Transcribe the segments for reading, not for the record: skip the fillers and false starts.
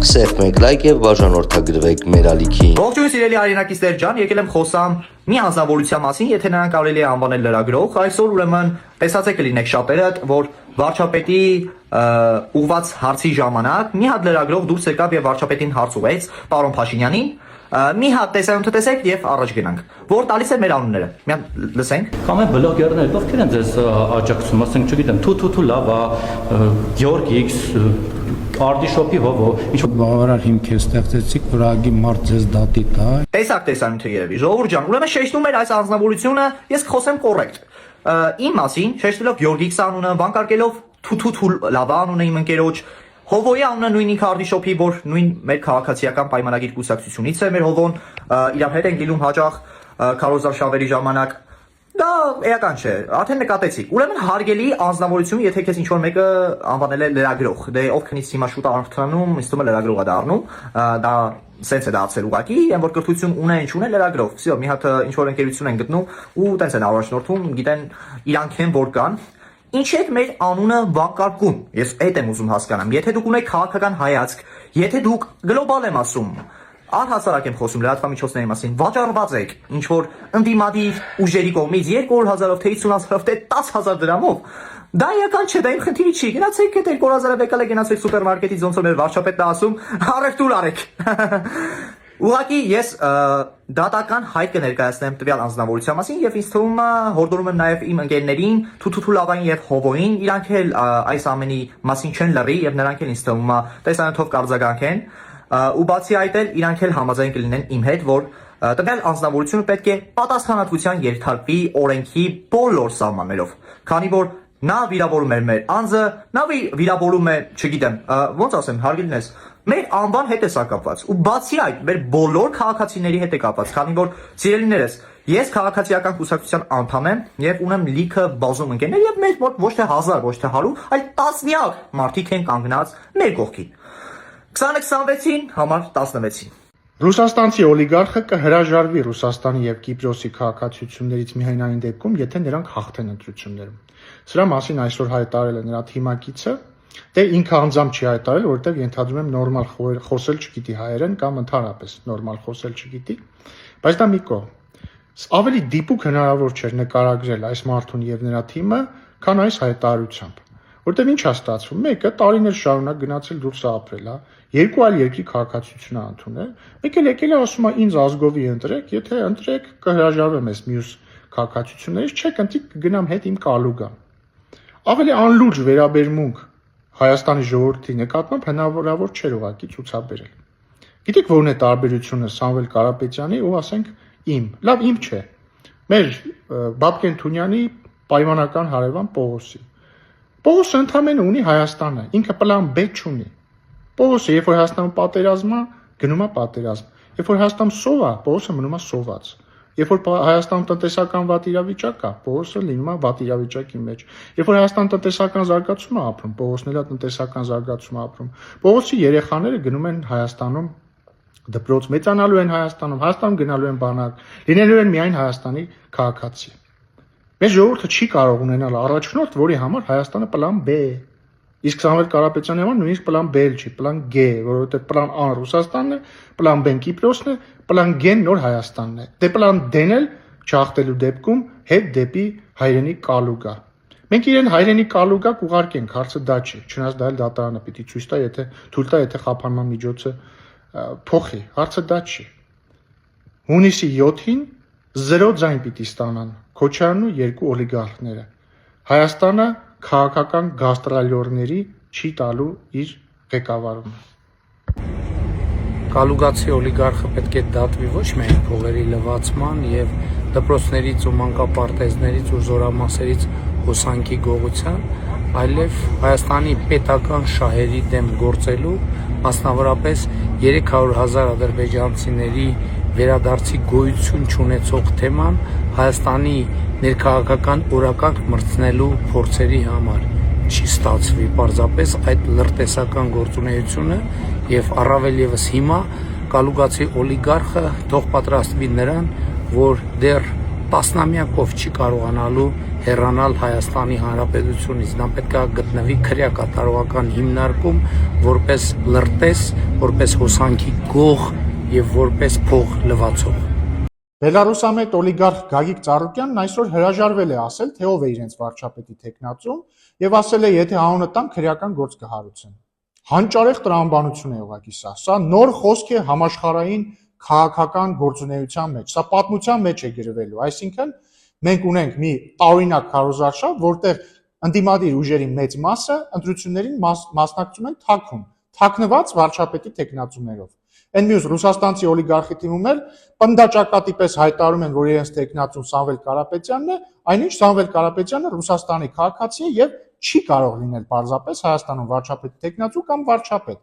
Սեղմեք լայք եւ բաժանորդագրվեք մեր ալիքին։ Ողջույն սիրելի հայրենակիցներ ջան, եկել եմ խոսամ մի անձնավորության մասին, եթե նրան կարելի է անվանել լրագրող, այսօր ուրեմն տեսածեք կլինեք շատերդ, որ վարչապետի ուղված հարցի ժամանակ մի հատ լրագրող դուրս եկավ եւ վարչապետին հարց ուղեց, պարոն Փաշինյանին, մի հատ տեսանյութ տեսեք եւ առաջ գնանք, որ տալիս է մեր անունները։ Մի հատ լսենք։ Կամ է բլոգերներ, ովքեր են ձեզ աջակցում, ասենք, չգիտեմ, թու լավա, Գյորգ X, Արդիշոպի հովո, ինչ-որ բավարար հիմք է ստեղծեցիք, որ ագի մարդ ձեզ դատի տա։ Տեսակ տեսանյութը երևի, ժողովուրդ ջան, ուրեմն շեշտում էր այս անձնավորությունը, ես կխոսեմ կոռեկտ։ Իմ մասին, շեշտելով Գյորգ X անունը, բանկարկելով թու լավա անունը իմ ընկերոջ, Հովոյի անունը նույն ինքը Արդիշոպի, որ նույն մեր քաղաքացիական պայմանագիր կուսակցությունից է, մեր Հովոն իրար հետ են գիլում հաճախ քարոզար շավերի ժամանակ, դա էական չէ, արդեն նկատեցիք, ուրեմն հարգելի անձնավորություն, եթե քեզ ինչ-որ մեկը անվանել է լրագրող, դե ով քնից հիմա շուտ արթնանում, ինձ թվում է լրագրող է դառնում, դա սենց է դարձել ուղղակի, այն որ կրթություն ունեն, չունեն լրագրող, всё, մի հատ ինչ-որ ընկերություն են գտնում ու տենց են առաջնորդում, գիտեն իրանք են որ կան Ինչ եք մեր անունը վանկարկում, ես այդ եմ ուզում հասկանամ, եթե դուք ունեք քաղաքական հայացք, եթե դուք գլոբալ եմ ասում, առհասարակ եմ խոսում լրատվամիջոցների մասին, վաճառված եք, ինչ որ ընդդիմադիր ուժերի կողմից 200,000-ով թե 50,000-ով թե 10,000 դրամով, դա էական չէ, դա իմ խնդիրը չի, գնացեք այդ 200,000-ով եկալ եք գնացեք սուպերմարկետից ոնց որ մեր վարչապետն է ասում, արեք տուր արեք։ Ուղղակի ես դատական հայտ կներկայացնեմ տվյալ անձնավորության մասին եւ ինձ թվում է հորդորում եմ նաեւ իմ ընկերներին Թութու լավային եւ Հովոյին իրանք էլ այս ամենի մասին չեն լռի եւ նրանք էլ ինձ թվում է տեսանյութով կարձագանքեն ու բացի այդ էլ իրանք էլ համաձայն կլինեն իմ հետ որ տվյալ անձնավորությունը պետք է պատասխանատվության ենթարկվի օրենքի բոլոր սահմաններով քանի որ նա վիրավորում է մեր անձը նա վիրավորում է չգիտեմ ոնց ասեմ հարգելինես Մեր անվան հետ է սա կապված ու բացի այդ մեր բոլոր քաղաքացիների հետ է կապված, քանի որ սիրելիներս, ես քաղաքացիական կուսակցության անդամ եմ եւ ունեմ լիքը բազում ընկերներ եւ մեր մոտ ոչ թե 1000, ոչ թե 100, այլ տասնյակ մարդիկ են կանգնած մեր կողքին։ 2026-ին համար 16-ին։ Ռուսաստանցի օլիգարխը կհրաժարվի Ռուսաստանի եւ Կիպրոսի քաղաքացիություններից միայն այն դեպքում, եթե նրանք հաղթեն ընտրություններում։ Սրա մասին այսօր հայտարարել է նրա թիմակիցը Դե ինքը անձամբ չի հայտարարել, որովհետև ենթադրում եմ նորմալ խոսել չգիտի հայերեն կամ ընդհանրապես նորմալ խոսել չգիտի, բայց դա մի կողմ։ Ավելի դիպուկ հնարավոր չէր նկարագրել այս մարդուն եւ նրա թիմը, քան այս հայտարարությամբ։ Որտեւ ինչ է ստացվում, մեկը տարիներ շարունակ գնացել դուրս ապրել, երկու այլ երկրի քաղաքացիություն ընդունել, մեկը եկել է ասում է ինձ ազգովի ընտրեք, եթե ընտրեք կհրաժարվեմ այս մյուս քաղաքացիություններից, չեք ընտրի կգնամ հետ իմ կալուգան։ Ավելի անլուրջ վերաբերմունք Հայաստանի ժողովրդի նկատմամբ հնարավոր չէր ուղղակի ցուցաբերել։ Գիտեք որն է տարբերությունը Սամվել Կարապետյանի ու ասենք իմ։ Լավ իմ չէ։ Մեր Բաբկեն Թունյանի պայմանական հարևան Պողոսի։ Պողոսը ընդամենը ունի Հայաստանը, ինքը պլան B չունի։ Պողոսը երբ որ Հայաստանում պատերազմ է, գնում է պատերազմ։ Երբ որ Հայաստանում սով է, Պողոսը մնում է սոված։ Երբ որ Հայաստանում տնտեսական վատ իրավիճակ է, Պողոսը լինում է վատ իրավիճակի մեջ։ Երբ որ Հայաստանում տնտեսական զարգացում է ապրում, Պողոսն էլ տնտեսական զարգացում է ապրում։ Պողոսի երեխաները գնում են Հայաստանում դպրոց, մեծանալու են Հայաստանում գնալու են բանակ, լինելու են միայն Հայաստանի քաղաքացի։ Մեր ժողովուրդը չի կարող ունենալ առաջնորդ, որի համար Հայաստանը պլան B է։ Իսկ Սամվել Կարապետյանի համար նույնիսկ պլան B չի, պլան G, որովհետև պլան A Ռուսաստանն է, պլան B-ն Կիպրոսն է, պլան G-ն նոր Հայաստանն է։ Դե պլան D-ն էլ չհաղթելու դեպքում հետ դեպի հայրենի կալուգա։ Մենք իրեն հայրենի կալուգա կուղարկենք, հարցը դա չի, չնայած դա էլ դատարանը պիտի ցույց տա, թույլ տա, եթե խափանման միջոցը փոխի, հարցը դա չի։ Հունիսի 7-ին 0 ձայն պիտի ստանան Քոչարյանն ու երկու օլիգարխները։ Հայաստանը քաղաքական գաստրոլյորների չի տալու իր ղեկավարումը։ Կալուգացի օլիգարխը պետք է դատվի ոչ միայն փողերի լվացման եւ դպրոցներից ու մանկապարտեզներից ու զորամասերից հոսանքի գողության, այլև Հայաստանի պետական շահերի դեմ գործելու, մասնավորապես 300,000 ադրբեջանցիների վերադարձի գոյություն չունեցող թեման Հայաստանի ներքաղաքական օրակարգ մրցնելու փորձերի համար չի ստացվի պարզապես այդ լրտեսական գործունեությունը եւ առավել եւս հիմա կալուգացի օլիգարխը թող պատրաստվի նրան, որ դեռ տասնամյակով չի կարողանալու հեռանալ Հայաստանի Հանրապետությունից, նա պետք է գտնվի քրեակատարողական հիմնարկում որպես լրտես որպես հոսանքի գող եւ որպես փող լվացող։ Բելարուսամետ օլիգարխ Գագիկ Ծառուկյանն այսօր հրաժարվել է ասել, թե ով է իրենց վարչապետի տեխնացուն եւ ասել է, եթե անունը տան քրեական գործ կհարուցեն։ Հանճարեղ տրամաբանություն է ուղղակի սա։ Սա նոր խոսք է համաշխարհային քաղաքական գործունեության մեջ։ Սա պատմության մեջ է գրվելու, այսինքն մենք ունենք մի տարօրինակ քարոզարշավ, որտեղ ընդդիմադիր ուժերի մեծ մասը ընտրություններին մասնակցում են թաքուն, թաքնված վարչապետի տեխնացուներով։ Այն մյուս ռուսաստանցի օլիգարխի թիմում էլ պնդաճակատի պես հայտարարում են, որ իրենց տեխնացուն Սամվել Կարապետյանն է, այնինչ Սամվել Կարապետյանը Ռուսաստանի քաղաքացի է եւ չի կարող լինել պարզապես Հայաստանում վարչապետի տեխնացու կամ վարչապետ։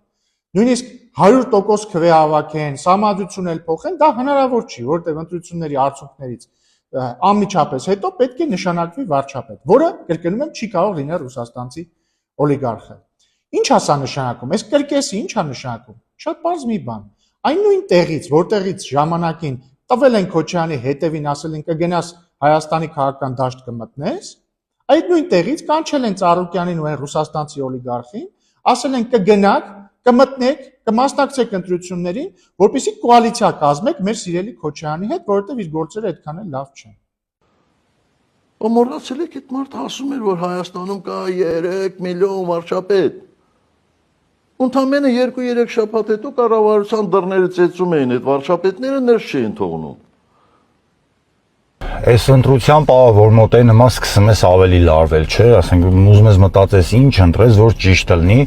Նույնիսկ 100% քվե հավաքեն, սահմանադրություն էլ փոխեն, դա հնարավոր չի, որտեղ ընտրությունների արդյունքներից անմիջապես հետո պետք է նշանակվի վարչապետ, որը կրկնում եմ չի կարող լինել ռուսաստանցի օլիգարխը։ Ինչ է սա նշանակում։ Այս կրկեսի ինչ է նշանակում։ Շատ պարզ մի բան։ Այն նույն տեղից, որտեղից ժամանակին տվել են Քոչարյանի հետևին, ասել են կգնաս Հայաստանի քաղաքական դաշտ կմտնես, այդ նույն տեղից կանչել են Ծառուկյանին ու այն ռուսաստանցի օլիգարխին, ասել են կգնաք, կմտնեք, կմասնակցեք ընտրություններին, որպեսզի կոալիցիա կազմեք մեր սիրելի Քոչարյանի հետ, որովհետև իր գործերը այդքան էլ լավ չեն։ Մոռացել եք այդ մարդը ասում էր, որ Հայաստանում կա 3 միլիոն վարչապետ։ Ընդամենը 2-3 շաբաթ հետո կառավարության դռները ծեծում էին, այդ վարչապետները ներս չէին թողնում։ Այս ընտրության պահը, որ մոտ է նման սկսում ես ավելի լարվել, չէ, ասենք ուզում ես մտածես ինչ ընտրես, որ ճիշտը լինի,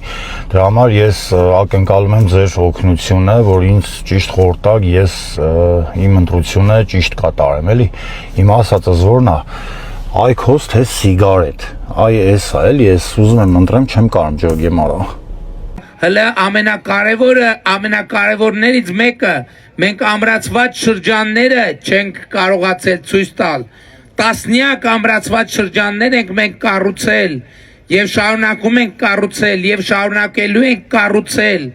դրա համար ես ակնկալում եմ ձեր օգնությունը, որ ինձ ճիշտ խորհուրդ տաք, ես իմ ընտրությունը ճիշտ կատարեմ, էլի։ Իմ ասածս որն է, այ քոս թե սիգարետ, այ էս է, էլի, ես ուզում եմ ընտրեմ, չեմ կարող ջոգեմ արա։ Հələ ամենակարևորներից մեկը մենք ամրացված շրջանները չենք կարողացել ցույց տալ։ Տասնյակ ամրացված շրջաններ ենք մենք կառուցել եւ շարունակում ենք կառուցել եւ շարունակելու ենք կառուցել,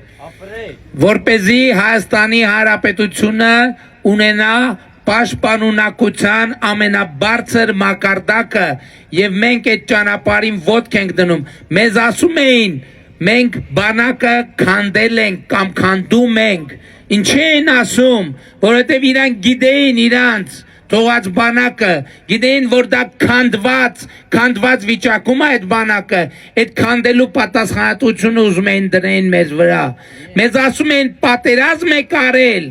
որպեսզի Հայաստանի Հանրապետությունը ունենա պաշտպանունակության ամենաբարձր մակարդակը եւ մենք այդ ճանապարհին ոտք ենք դնում։ Մեզ ասում էին մենք բանակը քանդել ենք կամ քանդում ենք, ինչի են ասում, որովհետև իրանք գիտեին իրանց թողած բանակը, գիտեին, որ դա քանդված վիճակում է այդ բանակը, այդ քանդելու պատասխանատվությունը ուզում էին դրեն մեզ վրա։ Մեզ ասում են պատերազմ եք արել,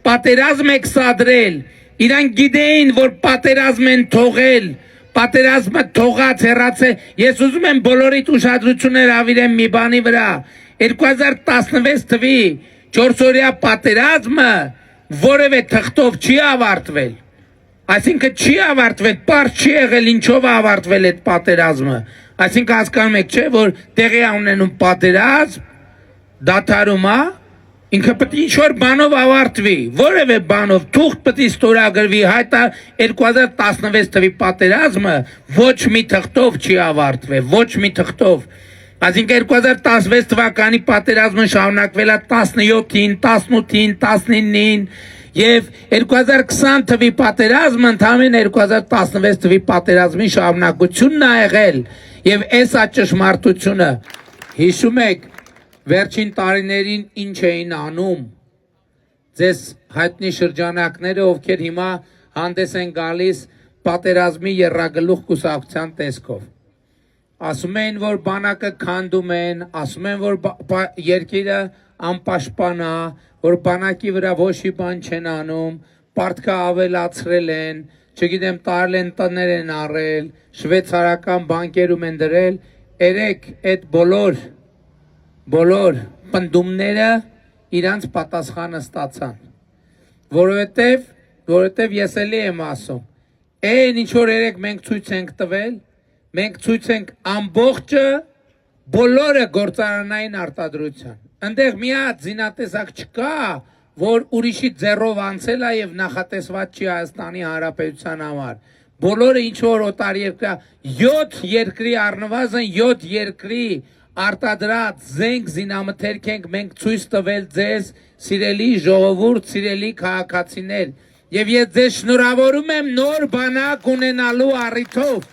պատերազմ եք սադրել, իրանք գիտեին, որ պատերազմ են թողել, պատերազմը թողած հեռացել, ես ուզում եմ բոլորիդ ուշադրություններ ավիրեմ մի բանի վրա, 2016 թվի 4-օրյա պատերազմը որևէ թղթով չի ավարտվել, այսինքն չի ավարտվել, պարզ չի եղել ինչով է ավարտվել այդ պատերազմը, այսինքն հասկանում եք չէ, որ տեղի է ունենում պատերազմ, դադարում է, ինքը պետք է ինչ-որ բանով ավարտվի, որևէ բանով, թուղթ պետք է ստորագրվի, հայտա 2016 թվի պատերազմը ոչ մի թղթով չի ավարտվել, ոչ մի թղթով։ Այսինքն 2016 թվականի պատերազմը շարունակվել է 17-ին, 18-ին, 19-ին եւ 2020 թվի պատերազմը ընդհանրապես 2016 թվի պատերազմի շարունակությունն է եղել եւ այս է ճշմարտությունը։ Հիշում եք վերջին տարիներին ինչ էին անում ձեզ հայտնի շրջանակները, ովքեր հիմա հանդես են գալիս պատերազմի եռագլուխ կուսակցության տեսքով։ Ասում են, որ բանակը քանդում են, ասում են, որ երկիրը անպաշտպան է, որ բանակի վրա ոչ մի բան չեն անում, պարտքը ավելացրել են, չգիտեմ, տարել են տներ են առել, շվեյցարական բանկերում են դրել, երեք այդ բոլոր պնդումները իրանց պատասխանը ստացան, որովհետև ես էլի եմ ասում, այն ինչ որ երեք մենք ցույց ենք տվել, մենք ցույց ենք ամբողջը բոլորը գործարանային արտադրության, ընդեղ մի հատ զինատեսակ չկա, որ ուրիշի ձեռով անցել է եւ նախատեսված չի Հայաստանի Հանրապետության համար, բոլորը ինչ որ օտարերկրյա 7 երկրի առնվազն 7 երկրի արտադրած զենք զինամթերք ենք մենք ցույց տվել ձեզ, սիրելի ժողովուրդ, սիրելի քաղաքացիներ, եւ ես ձեզ շնորհավորում եմ նոր բանակ ունենալու առիթով։